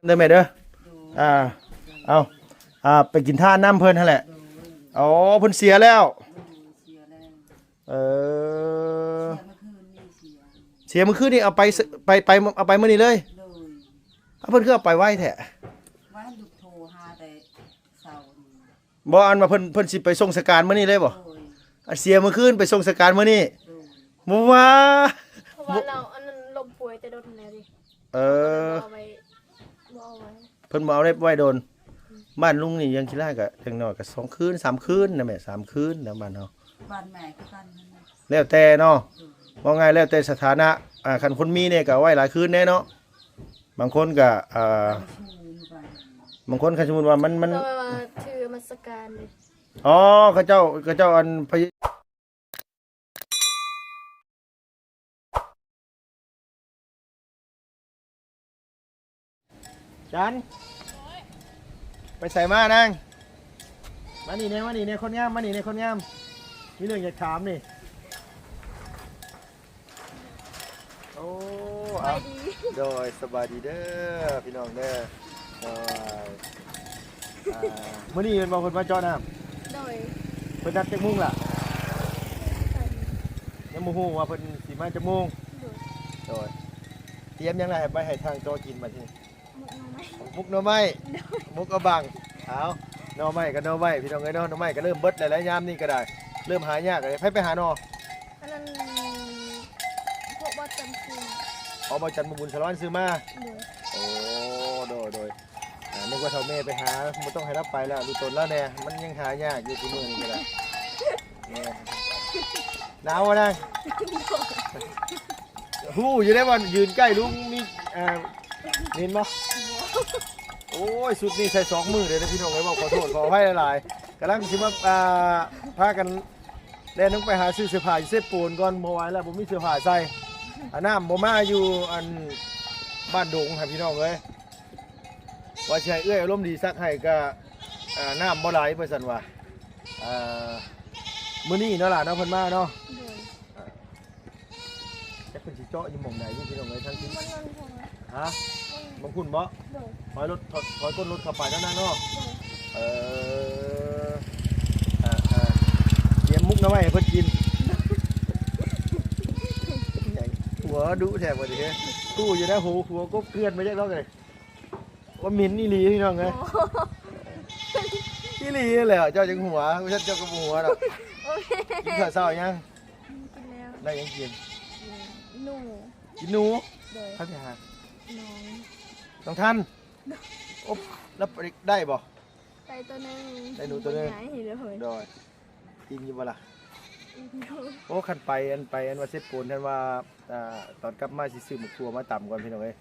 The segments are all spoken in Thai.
เด้อแม่เด้ออ่าเอาไปกินท่าน้ำเพิ่นนั่นแหละอ๋อเพิ่นเสียแล้วเออเสียเมื่อคืนนี่เอาไปเอาไปมื้อนี้เลยเพิ่นคือเอาไปไว้แท้ว่าลูกโทรหาแต่เช้าบ่อันว่าเพิ่นสิไปส่งสการมื้อนี้เลยบ่เสียเมื่อคืนไปส่งสการมื้อนี้บ่ว่าเพราะว่าเราอันนั้นลมป่วยแต่โดนแล้วดิเออเอาไว้เพิ่นบ่เอาได้ไว้โดนบ้านลุงนี่ยังคิดได้ก็ถึงน้อยก็2คืน3คืนนะแม่3คืนนะบ้านเฮาบ้านแม่ก็กันแล้วแต่เนาะว่าไงแล้วแต่สถานะคันคนมีเนี่ยก็ไว้หลายคืนแน่เนาะบางคนก็บางคนคันสมมุติว่ามันก็ว่าถือมาสการเลยอ๋อเขาเจ้าอันพยจันไปใส่มานางมานี่เนี่ยคนงามมานี่เนี่ยคนงามมีเรื่องอยากถามนี่โอ้โดยสบายดีเด้อพี่น้องเด้อมื้อนี้เป็นบ่เพิ่นมาเจาะน้ำโดยเพิ่นนัดจักโมงล่ะยังบ่ฮู้ว่าเพิ่นสิมาจักโมงโดยเตรียมยังไงไปให้ทางเจาะกินบัดนี้มุกหน่อไม้มุกเอาบังเอาหน่อไม้กับหน่อไม้พี่น้องเอ้ยเนาะหน่อไม้ก็เริ่มเบิดแล้วยามนี้ก็ได้เริ่มหายากเลยไปหาหน่ออันนั้นพวกว่าจำคือเอาบ่จันทร์บุญสะร้อนซื้อมาโอ้โดยนึกว่าเฒ่าแม่ไปหาบ่ต้องให้รับไปแล้วดูตนแล้วแน่มันยังหายากอยู่ที่มื้อนี้ก็ได้หนาวนะฮู้อยู่ได้ว่ายืนใกล้ลุงนี่เห็นบ่โอ้ยสุดนี่ใส่2มือเลยนะพี่น้องเอ้ยบอกขอโทษขออภัยหลายๆกำลังสิมาพากันแล่นลงไปหาซื้อเสื้อผ้าอยู่เซฟปูนก่อนบ่ไหวแล้วบ่มีเสื้อผ้าใส่น้ำบ่มาอยู่อันบ้านดงครับพี่น้องเอ้ยว่าสิให้เอื้อยอารมณ์ดีซักให้ก็น้ำบ่ไหลเพิ่นซั่นว่ามื้อนี้เนาะล่ะเนาะเพิ่นมาเนาะจักเพิ่นสิเจาะอยู่หม่องใดพี่น้องเอ้ยทั้งที่ฮะบ่คุณบ่ถอยก้นรถเข้าไปนั่นน่ะเนาะเตรียมมุกน้ำไว้ให้เพิ่นกินหัวดุแท้บ่ดิเฮ้ตู้อยู่นะหัวก็เกลือนไปจักแล้วเลยว่าหมิ่นอีหลีพี่น้องเอ้ยอีหลีแหละเจ้าจังหัวบ่ใช่เจ้าก็บ่หัวดอกกินข้าวเช้ายังกินแล้วได้ยังกินหนูกินหนูครับ พี่ฮะน้องท่านอบแล้วได้บ่ได้ตัวนึงได้หนูตัวนึงได้กินอยู่บ่ล่ะโอ้คันไปอันว่าเซ็ตปูนท่านว่าตอนกลับมาสิซื้อหมูทั่วมาตำก่อนพี่น้องเอ้ย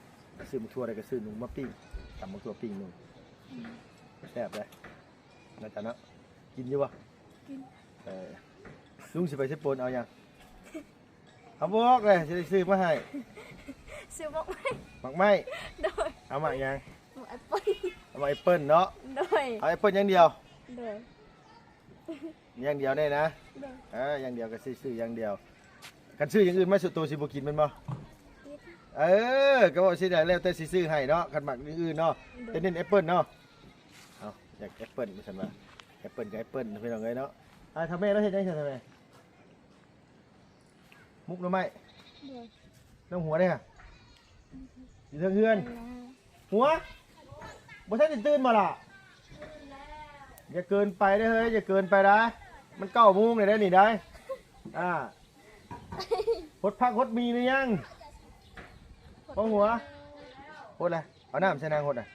ซื้อหมูทั่วได้ก็ซื้อหนูมาปิ้งตำหมูทั่วปิ้งหนูแซ่บเลยนะจ๊ะเนาะกินอยู่บ่กินลุงสิไปเซ็ตปูนเอายังเอาบอกเลยจะได้ซื้อมาให้ซื้อหมักไม้โดยเอาหมักยังแอปเปิ้ลเอาแอปเปิ้ลเนาะโดยเอาแอปเปิ้ลอย่างเดียวโดยอย่างเดียวได้นะอย่างเดียวก็ซื้ออย่างเดียวกันซื้ออย่างอื่นไม่สุดตัวสิบกินมันบ่ก็บอกสิได้แล้วแต่สิซื้อให้เนาะกันหมักอย่างอื่นเนาะแต่เน้นแอปเปิ้ลเนาะเอาอยากแอปเปิ้ลใช่ไหมแอปเปิ้ลกับแอปเปิ้ลเป็นยังไงเนาะทำแม่แล้วเห็นได้ใช่ไหมมุกหรือไม่น้ำหัวได้ค่ะอยู่ทางเฮือนหัวบ่ใช่ตื่นมาล่ะอย่าเกินไปได้เฮ้ยอย่าเกินไปนะมัน9 โมงเลยได้หนิได้หดพักหดมีหรือยังป้องหัวหดอะไรเอาน้ำใส่นางหดอ่ะ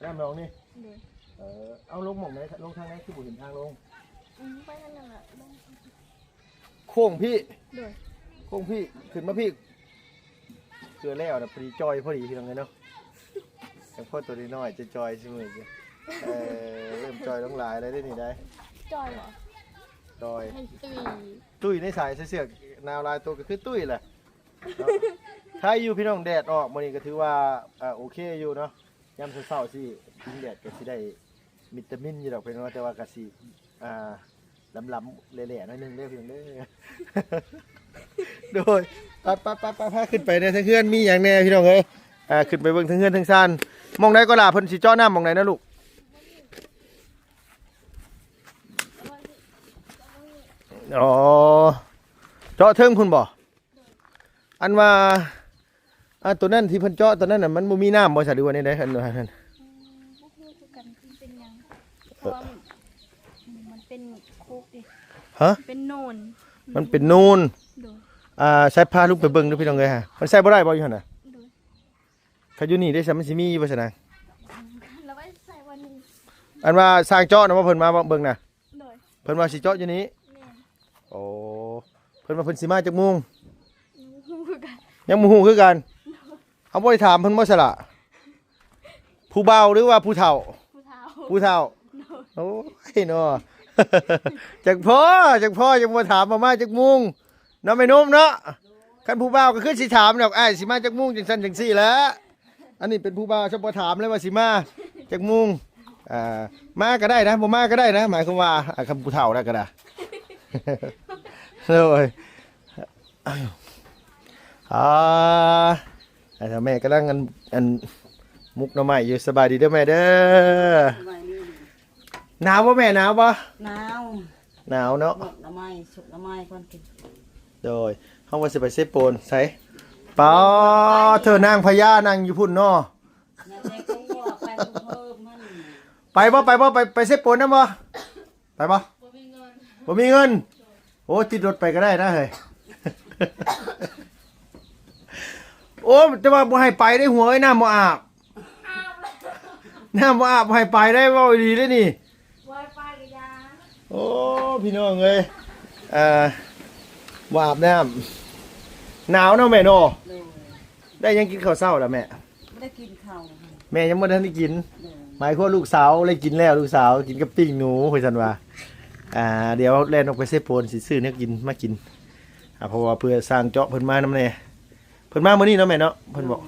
น้ำน้องนี่เอาลงหม่องไหนลงทางไหนที่บุเห็นทางลงไปนั่นแหละโค้งพี่โค้งพี่ขึ้นมาพี่เกลือแล้วนะพอดีจอยพอดีทีนึงเลยเนาะแต่พ่อตัวนี้น้อยจะจอยใช่ไหมเริ่มจอยต้องหลายอะไรได้หนิได้จอยเหรอจอยตุ้ยในสายเสือกนาวลายตัวก็คือตุ้ยแหละถ้าอยู่พี่น้องแดดออกวันนี้ก็ถือว่าโอเคอยู่เนาะยามเช้าๆสิกินแดดก็สิได้วิตามินอยู่ดอกเป็นว่าแต่ว่าก็สิล้ำๆเละๆหน่อยนึงเด้อพี่น้องเด้อโดยไปขึ้นไปในทางเพื่อนมีอย่างแน่พี่น้องเอ้ย ขึ้นไปเบิ่งทั้งเฮือนทั้งซ่านมองใดก็ล่ะเพิ่นสิเจาะน้ำมองใดนะลูกอ๋อเจาะเทิงพุ่นบ่อันว่าตัวนั้นที่เพิ่นเจาะตัวนั้นน่ะมันบ่มีน้ำบ่ซะหรือว่าในใดอันนั้น บ่ฮู้คือกันคือเป็นหยังเพราะว่ามันเป็นโคกดิ ฮะ เป็นโนน มันเป็นนูน โดย ใช้พาลูกไปเบิ่งเด้อพี่น้องเอ้ยฮะมันใช้บ่ได้บ่อยู่หั่นน่ะ โดย เขาอยู่นี่ได้ซะมันสิมีอยู่บ่ซะนะ แล้วไว้ใส่วันนี้ อันว่าสร้างเจาะนะว่าเพิ่นมาเบิ่งน่ะ โดย เพิ่นว่าสิเจาะอยู่นี้ แม่น โอ้เพิ่นว่าเพิ่นสิมาจากมุง ฮู้คือกัน ยังบ่ฮู้คือกันเอาบ่ได้ถามเพิ่นบ่ซะล่ะผู้เฒ่าหรือว่าผู้เฒ่า ผู้เฒ่า ผู้เฒ่าโอ้ยเนาะ จากพ่อยังบ่ถามมาจากมุงเนาะแม่นุ่มเนาะคันผู้บ่าวก็คือสิถามดอกอ้ายสิมาจากมุงจังซั่นจังซี่แหล้วอันนี้เป็นผู้บ่าวชอบบ่ถามเลยว่าสิมาจากมุงมาก็ได้นะบ่มาก็ได้นะหมายความว่าคำผู้เฒ่าได้ก็ได้ เลยถ้าแม่กำลังอันมุกหน่อไม้อยู่สบายดีเด้อแม่เด้อ ไว้นี่ หนาวบ่แม่หนาวบ่ หนาว หนาวเนาะ หมดละไม้สุกละไม้ก่อนกิน โดยเฮาว่าสิไปเซโปนใส่เปาเธอนางพญานางอยู่พุ่นเนาะ นั่นแหละก็ว่าไปเพิ่มมัน ไปเซโปนนำบ่ไปบ่บ่มีเงินโอ้ติดรถไปก็ได้นะเฮ้ย โอ้แต่ว่าบ่ให้ไปได้หัวไอ้น้ำบ่อาบน้ำบ่อาบบ่ให้ไปได้เว้าดีเด้อนี่ ไว้ไปกับยา โอ้พี่น้องเอ้ยบ่อาบน้ำหนาวเนาะแม่เนาะ เลย ได้ยังกินข้าวเช้าแล้วแม่ ไม่ได้กินข้าวนะคะ แม่ยังบ่ทันได้กิน เลย หมายความลูกสาวเลยกินแล้วลูกสาวกินกับปิ้งหนูคุยซั่นว่าเดี๋ยวแล่นออกไปเซโปนสิซื้อเนี่ยกินมากินเพราะว่าเพื่อสร้างเจาะเพิ่นมานำแน่เพิ่นมามื้อนี้เนาะแม่เนาะเพิ่นบอก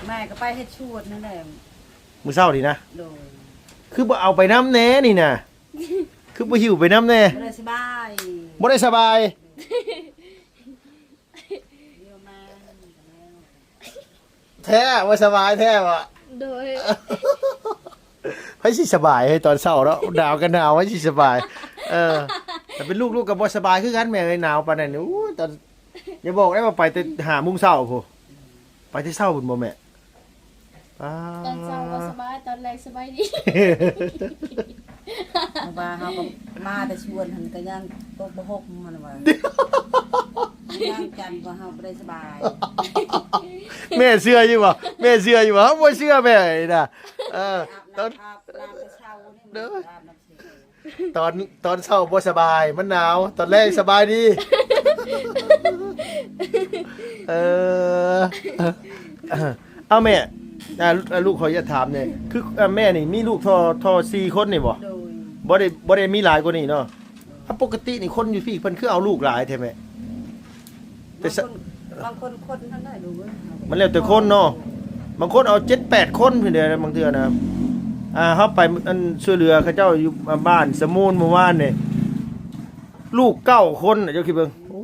แม่ก็ไปเฮ็ดชวดนั่นแหละ มื้อเช้านี่นะ โดย คือบ่เอาไปน้ำแน่นี่น่ะคือบ่หิวไปน้ำแน่ ไม่ได้สบาย บ่ได้สบาย เดี๋ยวมาแล้ว แท้ว่าสบายแท้ว่ะ โดย ไผสิสบายเฮ้ยตอนเช้าเนาะหนาวกันหนาวไว้สิสบายแต่เป็นลูกก็บ่สบายคือกันแม่เอ้ยหนาวปานนั้นอู้ตอนอย่าบอกได้ว่าไปแต่5:00 นเช้าพุ่นไปแต่เช้าพุ่นบ่แม่ ตอนเช้าก็สบายตอนแรกสบายดี มาเฮาก็มาแต่ชวนหันก็ยังตกบ่ฮกมันว่าย่างจันทร์ว่าเฮาบ่ได้สบาย แม่เชื่ออยู่บ่แม่เชื่ออยู่บ่เฮาบ่เชื่อแม่น่ะตอน อาบน้ำแต่เช้านี่มันอาบน้ำเสร็จ ตอนเช้าบ่สบายมันหนาวตอนแรกสบายดีเอาแม่ลูกขออย่าถามเนี่ยคือแม่นี่มีลูกทอ4คนนี่บ่ โดย บ่ได้มีหลายกว่านี้เนาะปกตินี่คนอยู่พี่เพิ่นคือเอาลูกหลายแท้แม่ บางคนคนท่านได้ดูเว้ย มันแล้วแต่คนเนาะบางคนเอา7-8คนเพิ่นเด้อบางเทื่อนะเฮาไปอันช่วยเหลือเขาเจ้าอยู่บ้านสมูลเมื่อวานนี่ลูก9คนเจ้าคิดเบิ่งโอ้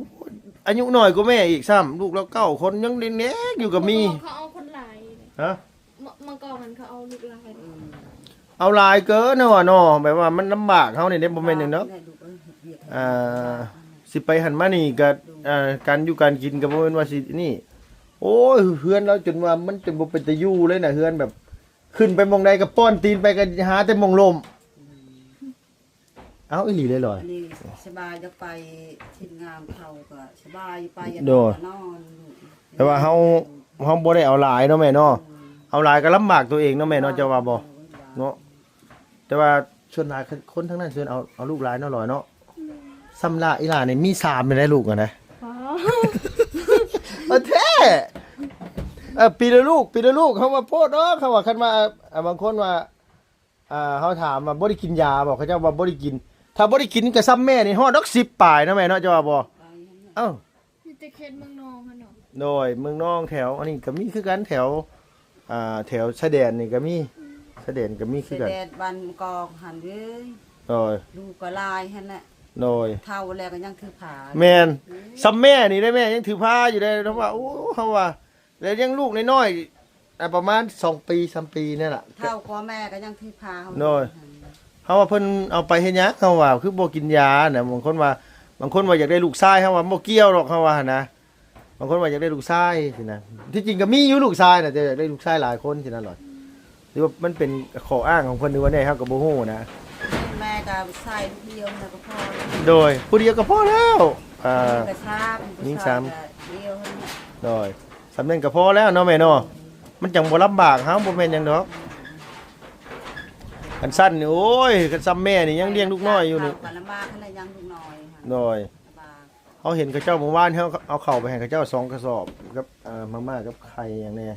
อายุน้อยกว่าแม่อีกซ้ำลูกเรา9คนยังเล็กๆอยู่กับมี เขาเอาคนหลาย ฮะ เมื่อก่อนเขาเอาลูกหลาย เอาหลายเกินเนาะเนาะแบบว่ามันลำบากเฮานี่เด้บ่แม่นหยังเนาะ ได้ดูเว้ยเวียด สิไปหันมานี่ก็การอยู่การกินก็บ่แม่นว่าสินี่โอ้ยเฮือนเราจนว่ามันจนบ่เป็นตะอยู่เลยน่ะเฮือนแบบ ขึ้นไปหมองใดก็ป้อนตีนไปก็หาแต่หมองลมเอาอีหลีเลยเหรอ อันนี้สบายจะไปทิ้งงามเขาก็สบายไปอย่า โด นอ ด นนอน แต่ว่าเฮาบ่ได้เอาหลายเนาะแม่เนาะเอาหลายก็ลำบากตัวเองเนาะแม่เนาะจะว่าบ่เนาะแต่ว่าส่วนหลายคนทั้งนั้นส่วนเอาลูกหลายเนาะหลอยเนาะซ้ำละอีหลานี่มี3นี่ได้ลูกอ่ะนะ อ๋อ แท้ปีละลูกเขามาโพดเนาะเขาว่าคันว่าบางคนว่าเขาถามว่าบ่ได้กินยาบอกเขาเจ้าว่าบ่ได้กิน ถ้าบ่ได้กินก็ซ้ำแม่นี่ฮอดดอก10ปลายนะแม่เนาะจะว่าบ่เอ้า มีแต่เขตเมืองนองค่ะเนาะ โดยเมืองน้องแถวอันนี้ก็มีคือกันแถวแถวชายแดนนี่ก็มีชายแดนก็มี เส คือกัน ด็จบันกองหันเว้ย โดย ลูกก็ลายหั่นแหละ โดย เท่าแล้วก็ยังถือผา แม่นซ้ำแม่นี่ได้แม่ยังถือผ้าอยู่ได้เพราะว่าโอ้เขาว่าแล้วยังลูกน้อย ประมาณ2ปี3ปีนี่แหละ เท่าพ่อแม่ก็ยังที่พาเขา โน่ย เขาว่าเพิ่นเอาไปเฮ็ดหยังเขาว่าคือบ่กินยาน่ะบางคนว่าอยากได้ลูกชายเขาว่าบ่เกี่ยวหรอกเขาว่าหั่นนะบางคนว่าอยากได้ลูกชายสินะที่จริงก็มีอยู่ลูกชายน่ะแต่อยากได้ลูกชายหลายคนสินะหรอกหรือว่ามันเป็นข้ออ้างของเพิ่นหรือว่าแน่เฮาก็บ่ฮู้นะ แม่ก็ใส่ลูกเดียวนะก็พอแล้ว โดยผู้เดียวก็พอแล้วกระชาก ยิงซ้ำ เดียวนั่นแหละ โดยสำเร็จก็พอแล้วเนาะแม่เนาะมันจังบ่ลำบากเฮาบ่แม่นหยังดอกกันสั้นนี่โอ้ยกันซ้ำแม่นี่ยังเลี้ยงลูกน้อยอยู่นี่ ข้าวลำบากขนาดยังลูกน้อยค่ะ โดย ลำบาก เขาเห็นเขาเจ้าเมื่อวานเขาเอาเข่าวไปให้เขาเจ้า2กระสอบกับมาม่ากับไข่อย่างนี้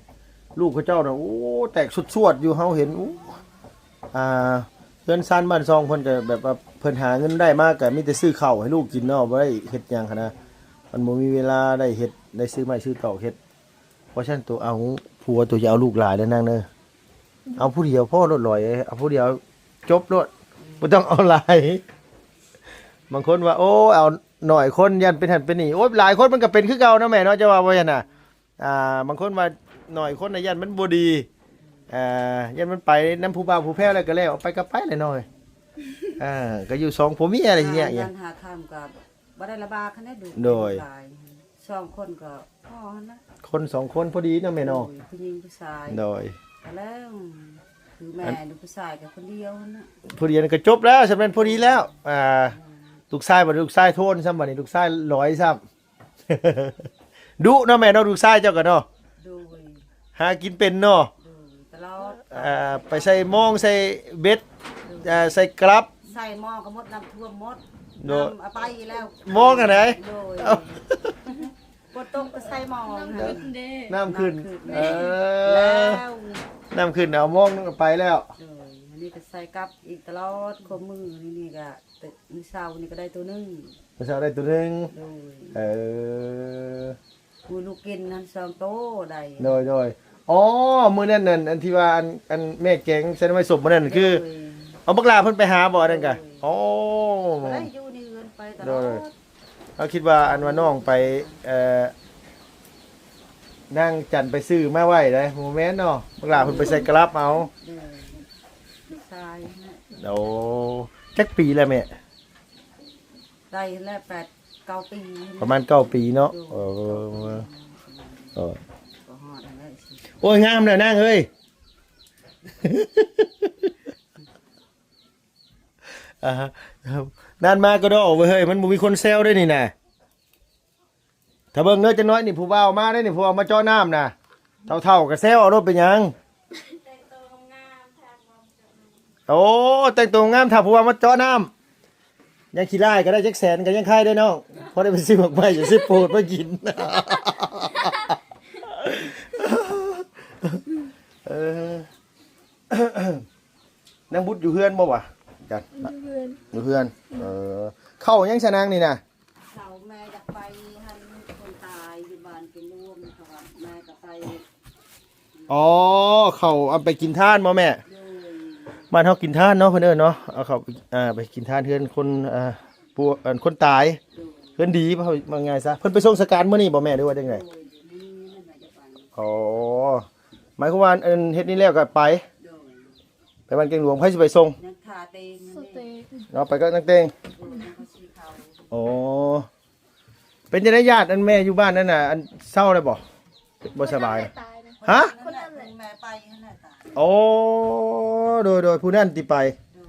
ลูกเขาเจ้าน่ะโอ้แตกสุดๆอยู่เขาเห็นอู้เพื่อนซันบ้านซองเพิ่นก็แบบว่าเพิ่นหาเงินได้มากก็มีแต่ซื้อข้าวให้ลูกกินเนาะบ่ได้เฮ็ดหยังหั้นนะมันบ่มีเวลาได้เฮ็ดได้ซื้อไม้ซื้อเต่าเฮ็ดเพราะฉะนั้นตัวเอาผัวตัวจะเอาลูกหลายแล้วนางเด้อเอาผู้เดียวพ่อรถลอยเอาผู้เดียวจบรถบ่ต้องเอาหลายบางคนว่าโอ้เอาหน่อยคนยันเป็นหันเป็นนี่โอ้ยหลายคนมันก็เป็นคือเก่านะแม่เนาะจะว่าว่ายันน่ะบางคนว่าหน่อยคนน่ะยันมันบ่ดียันมันไปน้ำผู้บ่าวผู้แพ้วอะไรก็แล้วเอาไปก็ไปเลยหน่อยก็อยู่สองผัวเมียอะไรอย่างเงี้ย ยันหาคำกับบ่ได้ระบากขนาดดู โดย หลายสองคนก็พอนะ คนสองคนพอดีเนาะแม่เนาะ โดยผู้หญิงผู้ชาย โดย แล้วคือแม่ดูผู้ชายกับคนเดียวนะ ผู้เดียวก็จบแล้วสำเร็จพอดีแล้วลูกชายบ่ลูกชายโทนซ้ำบัดนี้ลูกชายร้อยซ้ำ ดุเนาะแม่เนาะลูกชายเจ้าก็เนาะ ดู หากินเป็นเนาะ ดูตลอด ไปใส่หมองใส่เบ็ดใส่กลับ ใส่หม้อก็หมดน้ำท่วมหมด โดย น้ำเอาไปแล้ว หม้อกันไหน โดย เอ้า ปวดตกก็ใส่หม้อนะ น้ำขึ้น แล้ว น้ำขึ้นเอาหมองไปแล้ว โดยอันนี้ก็ใส่กลับอีกตลอดข้อมือนี่ก็แต่มื้อเช้านี่ก็ได้ตัวหนึง มาเช้าได้ตัวหนึง โดย เออ กูลูกกินนั้นสองโตได้ โดยอ๋อมื้อนั้นนั่นอันที่ว่าอันแม่แกงใส่น้ำไม้สมมื้อนั้นคือ โดย เอาบักลาเพิ่นไปหาบ่นั่นกะอ๋อ ก็ได้อยู่นี่เงินไปตล โด อย ด เขาคิดว่าอันว่าน้องไปนั่งจันไปซื้อมาไว้ได้โมเมนต์เนาะบักลาเพิ่นไปใส่กระลับเอา โดยทรายนะ โอ้จักปีแล้วแม่ ได้แล้ว8-9 ปี ประมาณ9ปีเนาะเออ ก็ฮอดแล้วสิ โอ้ยงามเลยนั่งเฮ้ย นานมาก็ได้ออกไปเฮ้ยมันบ่มีคนแซวด้วยนี่นะถ้าเบิ่งเนื้อจะน้อยนี่ผู้บ่าวมาได้นี่ผู้เอามาเจ่อน้ำนะเท่าๆกับแซวเอารถเป็นหยังโอ้แต่งตัวงามถ้าผู้ว่ามาเจ่อน้ำยังขี้ไล่ก็ได้จักแสนก็ยังค่ายได้น้องพอได้ไปซื้อหมากไม้จะซื้อโปรดมากิน นางบุตรอยู่เฮือนบ่วะจัดอยู่เฮือนเข้ายังชะนางนี่นะ เขาแม่จะไปหันคนตายอยู่บ้านเป็นร่วมเขาว่าแม่ก็ไป อ๋อเข้าเอาไปกินท่านบ่แม่ โดย บ้านเฮากินท่านเนาะเพิ่นเอิ้นเนาะเอาเข้าไปกินท่านเฮือนคนผู้คนตาย โดย เฮือนดีบ่ว่าไงซะเพิ่นไปส่งสการมื้อนี้บ่แม่หรือว่าจังได โดยนี่นั่นแหละจะไป อ๋อหมายความว่าเฮ็ดนี่แล้วก็ไป โดย ไปบ้านเก่งหลวงไผสิไปส่ง นักขาเตง ส นั่น เต เอง ก เนาะไปก็นักเต้ง โดยนักเขาชี้เขา อ๋อเป็นจังได๋ญาติอันแม่อยู่บ้านนั่นน่ะอันเศร้าเลยบ่บ่สบาย ตายนะ ฮะ คนนั้นแหละแม่ไปนั่นแหละตาย โอ้โดยผู้นั้นติไป โดย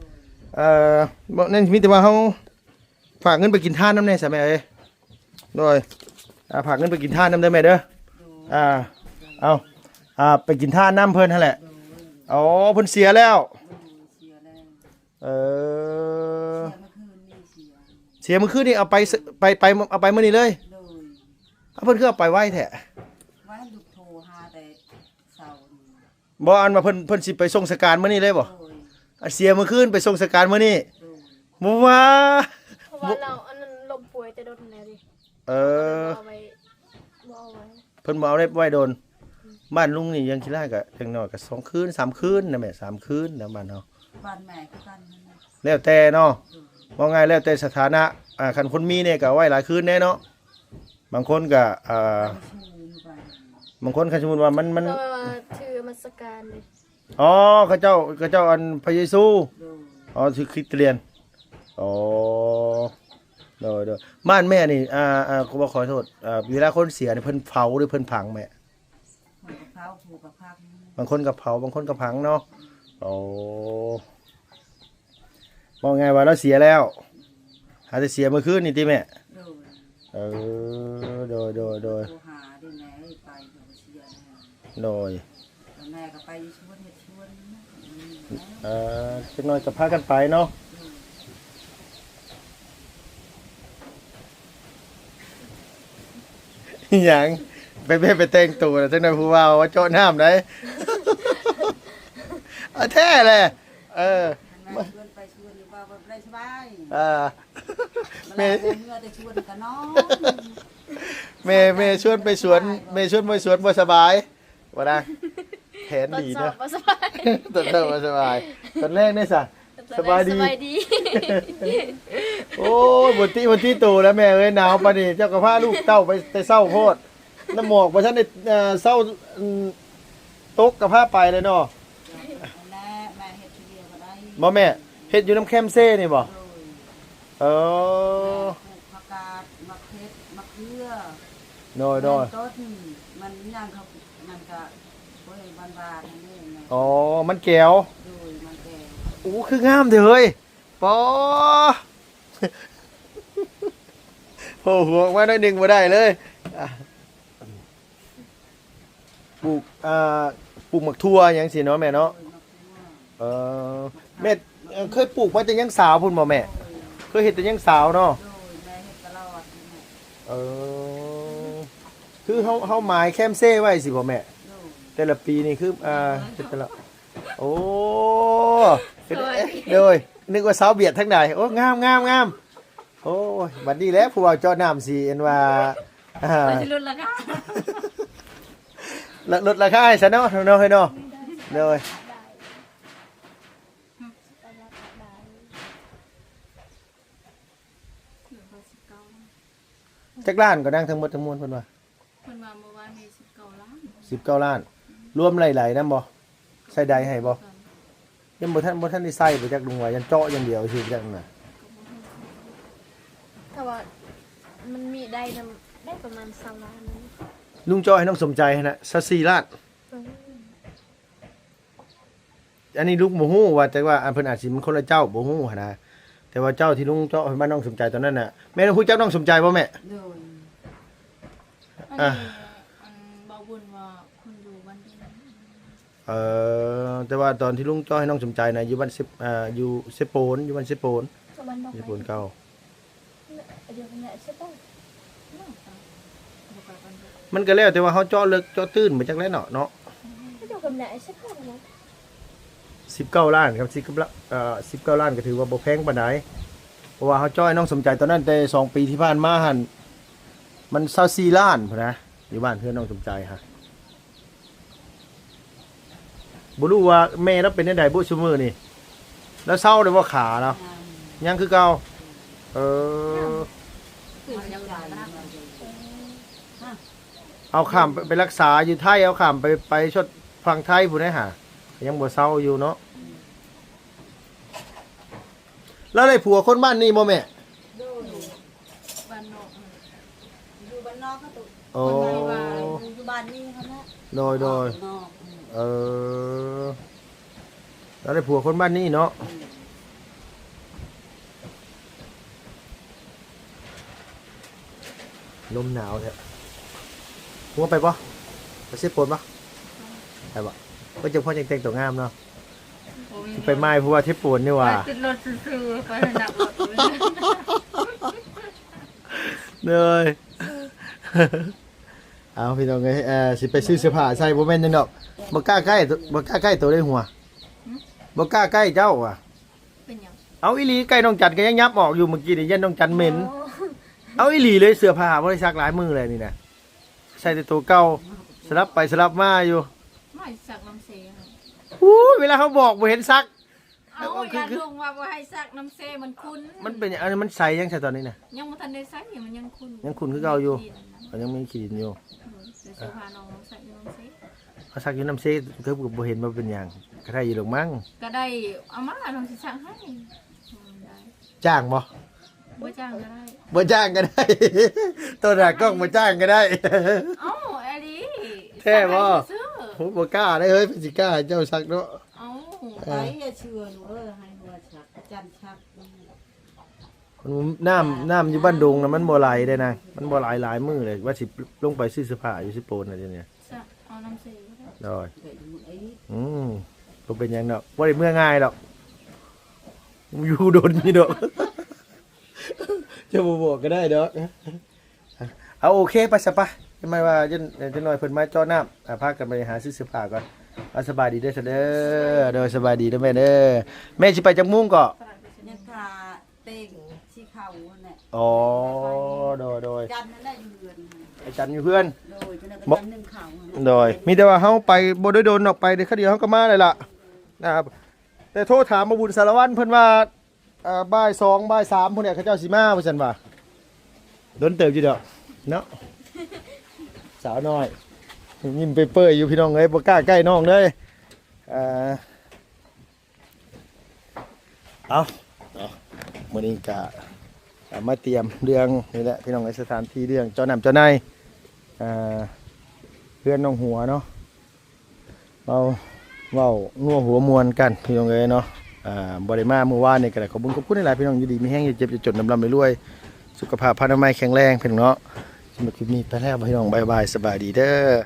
บ่นั่นมีแต่ว่าเฮาฝากเงินไปกินทานน้ำแน่ซะแม่เอ้ยโดยฝากเงินไปกินทานน้ำได้แม่เด้อ โดย เอาไปกินทานน้ำเพิ่นนั่นแหละ โดย อ๋อเพิ่นเสียแล้ว เสียแล้ว เออ เสียเมื่อคืนนี่เสียเสียมื้อคืนนี่เอาไปเอาไปมื้อนี้เลย โดย เอาเพิ่นคือเอาไปไว้แท้ ว่าลูกโทรหาแต่เสาร์นี่ บ่อันว่าเพิ่นสิไปส่งสการมื้อนี้เลยบ่ โดย เสียมื้อคืนไปส่งสการมื้อนี้ โดย บ่ว่า เพราะว่าเราอันนั้นลมป่วยจะโดนแน่ดิ เออ เอาไว้บ่เอาไว้ เพิ่นบ่เอาได้ไว้โดนบ้านลุงนี่ยังคิดได้ก็จังน้อยก็2คืน3คืนนะแม่3คืนนะบ้านเฮา บ้านแม่คือกันนั่นแหละ แล้วแต่เนาะว่าไงแล้วแต่สถานะคันคนมีเนี่ยก็เอาไว้หลายคืนแน่เนาะบางคนก็ไปชูอยู่บ้าน บางคนคันสมมุติว่ามัน ก็ว่าถือมาสการเลย อ๋อเขาเจ้าอันพระเยซู โดย อ๋อชื่อคริสเตียนอ๋อโดยบ้านแม่นี่ขอโทษเวลาคนเสียนี่เพิ่นเผาหรือเพิ่นผังแม่ คนกับเขาผูกกับพัก บางคนก็เผาบางคนก็ผังเนาะโอ้บอกไงว่าเราเสียแล้วอาจจะเสียเมื่อคืนนี่ติแม่ โดย โดย โทรหาได้ไหนไปอยู่เชียร์ โดย แม่ก็ไปชวนเฮ็ดชวน จักหน่อยก็พากันไปเนาะหยังไปแต่งตัวจักหน่อยผู้ว่าว่าโจาะน้ำได้ แท้เลย แม่ชวนไปชวนอยู่ว่าบ่ได้สบาย แม่ เมื่อได้ชวนกันน้อง แม่ชวนไปสวนบ่สบายว่านะแผน ตอน ดี สอ นะ บบ่สบาย ตอนเริ่มบ่สบายตอนแรกนี่ซะสบายดี สบายดี โอ้ยบนที่ตู่แล้วแม่เอ้ยหนาวปานนี้เจ้าก็พาลูกเต้าไปแต่เศร้าโพดน้ำหมอกบ่ทันได้เศร้าตกก็พาไปเลยเนาะ แม่เฮ็ดทีเดียวก็ได้ บ่แม่เฮ็ดอยู่น้ำแคมเซ่นี่บ่ โดย เออ ปลูกผักกาดมะเขือมะเขือ โดย ต้นมันย่างเขามันก็โอ้ยบานๆนี่ไง อ๋อมันแก้ว โดยมันแก่ โอ้คืองามเด้อเฮ้ยปอ โผล่หัวออกมาหน่อยหนึงบ่ได้เลยอ่ะปลูกหมักทั่วหยังสิเนาะแม่เนาะ โดยมะเขือ เออแม่เคยปลูกมาแต่ยังสาวพุ่นบ่แม่เคยเฮ็ดแต่ยังสาวเนาะ โดยแม่เฮ็ดตลอดนี่แหละ เออคือเฮาหมายแคมเซ่ไว้สิบ่แม่ โดย แต่ละปีนี่คือเฮ็ดแต่ละโอ้เฮ็ดโดยนึกว่าสาวเบียดทั้งใดโอ้งามโอ้ยบัดนี้แหล้วผู้ว่าเจาะน้ำสิเอ็นว่าไปที่รุ่นละค่ะ ลดราคาให้ซะเนาะเนาะเฮ้ยเนาะโดยจักล้านก็ดังทั้งหมดทั้งมวลเพิ่นว่า เพิ่นว่าเมื่อวานมี19 ล้าน 19 ล้าน รวมไหลๆนำบ่ใส่ใดให้บ่ยังบ่ทันได้ใส่บ่จักลุงว่ายันเจาะอย่างเดียวสิจักนั่นน่ะ ถ้าว่ามันมีได้นำได้ประมาณ2ล้านนึง ลุงเจาะให้น้องสมใจหั่นน่ะ14ล้านอันนี้ลุงบ่ฮู้ว่าแต่ว่าอันเพิ่นอาจสิมันคนละเจ้าบ่ฮู้หั่นนะแต่ว่าเจ้าที่ลุงเจาะให้บ้านน้องสมใจตอนนั้นน่ะแม่ฮู้จักน้องสมใจบ่แม่ โดย อันนี้อันบ่บุญว่าคุณอยู่บ้านที่ไหน แต่ว่าตอนที่ลุงเจาะให้น้องสมใจน่ะอยู่บ้านอยู่เซโปนอยู่บ้านเซโปน สมันบ่ เซ ไป โปนเก่า เดี๋ยวเนี่ยใช่ป่ะ มันก็แล้วแต่ว่าเฮาเจาะลึกเจาะตื้นบ่จักแล้วเนาะ ก็อยู่กับเนี่ยใช่ป่ะนะ 19ล้านครับ19ล้านก็ถือว่าบ่แพงปานใดเพราะว่าเฮาเจาะให้น้องสมใจตอนนั้นแต่2ปีที่ผ่านมาหั่นมัน24ล้านพุ่นนะอยู่บ้านเพื่อนน้องสมใจฮะบ่รู้ว่าแม่เราเป็นจังไดบ่ซุมื้อนี่แล้วเศร้าได้บ่ขาแล้ว งาน ยังคือเก่าเออ คือยังใหญ่นะ เอาข้ามไปรักษาอยู่ไทยเอาข้ามไปชดฝั่งไทยพุ่นได้หายังบ่เศร้าอยู่เนาะแล้วได้ผัวคนบ้านนี้บ่แม่ โดย บ้านนอก อยู่บ้านนอกก็ตุ โอ้ อยู่บ้านนี้เขานะ โดย นอก เออแล้วได้ผัวคนบ้านนี้เนาะลมหนาวแท้หัวไปปะไปเสียปนปะไปปะก็จะพ่อยังแต่งตัวงามเนาะไปไม้เพราะว่าเทปปนนี่หว่า ติดรถซื้อไปหนักรถ เลย เอาพี่น้องไงสิไปซื้อเสื้อผ้าใส่บ่แม่นจังดอกบ่กล้าใกล้ตัวได้หัวบ่กล้าใกล้เจ้าว่ะ เป็นหยัง เอาอีหลีใกล้น้องจันก็ยังยับออกอยู่เมื่อกี้นี่ยันน้องจันเหม็นเอาอีหลีเลยเสื้อผ้าบ่ได้ซักหลายมือเลยนี่นะใส่แต่ตัวเก่าสลับไปสลับมาอยู่ ไม่สักลำเสีย อู้เวลาเขาบอกบ่เห็นซัก เอาอย่าลงว่าบ่ให้ซักน้ำเซมันคุ้น มันเป็นอันนี้มันใส่ยังใช่ตอนนี้น่ะ ยังบ่ทันได้ซักอยู่มันยังคุ้น ยังคุ้นคือเก่าอยู่ มันยังมีขีดอยู่ เดี๋ยวสิพาน้องใส่น้ำเซ เขาซักอยู่น้ำเซ็กคือบ่เห็นว่าเป็นหยังก็ได้อยู่หรอกมั้ง ก็ได้เอามาน้องสิซักให้ได้ จ้างบ่ บ่จ้างก็ได้ บ่จ้างก็ได้ ตัวหน้ากล้องบ่จ้างก็ได้ เอ้าอันนี้ แท้บ่ ซื้อ โหบ่กล้าได้เฮ้ยเพิ่นสิกล้าให้เจ้าซักเนาะ เอ้า ไปอย่าเชื่อหนูให้หัวชักจันชัก น้ำอยู่บ้านดงน่ะมันบ่ไหลได้นะมันบ่ไหลหลายมื้อเลยว่าสิลงไปซื้อเสื้อผ้าอยู่สิโปนน่ะเดี๋ยวนี้ ซักเอาน้ำเซก็ได้ ดอย เกิดอยู่ไอ้ บ่เป็นหยังดอกบ่ได้เมื่อง่ายดอกอยู่โดนนี่ดอก จะบ่บอกก็ได้ดอกเอาโอเคไปซะปะไม่ว่าจะหน่อยเพิ่นมาจ้อน้ำพากันไปหาซื้อเสื้อผ้าก่อนเอาสบายดีเด้อเด้อโดยสบายดีเด้อแม่เด้อแม่สิไปจักมุ่งก็ ยังทาเต่งที่เขาเนี่ย อ๋อโดย จันนั่นแหละอยู่เรือน ไอ้จันอยู่เพื่อน โดยจนกระทั่งนึ่งเขา โดยมีแต่ว่าเฮาไปบ่ได้โดนออกไปเดี๋ยวเขาเดียวเฮาก็มาเลยล่ะนะครับแต่โทรถามมาบุญสารวัตรเพิ่นว่าบ่าย2บ่าย3พุ่นเนี่ยเขาเจ้าสิมาว่าซั่นว่าโดนเติบอยู่ดอกเนาะสาวน้อยยิ้มเปื่อยๆอยู่พี่น้องเอ้ยบ่กล้าใกล้น้องเด้เอามื้อนี้ก็มาเตรียมเรื่องนี่แหละพี่น้องในสถานที่เรื่องเจ้าน้ำเจ้านายเพื่อนน้องหัวเนาะเว้านัวหัวมวนกันพี่น้องเอ้ยเนาะบ่ได้มาเมื่อวานนี่ก็ได้ขอบคุณหลายๆพี่น้องอยู่ดีมีแห้งอย่าเจ็บอย่าจนลำรวยสุขภาพพรรณนามัยแข็งแรงเพิ่นเนาะสำหรับคลิปนี้ไปแล้วพี่น้องบ๊ายบายสบายดีเด้อ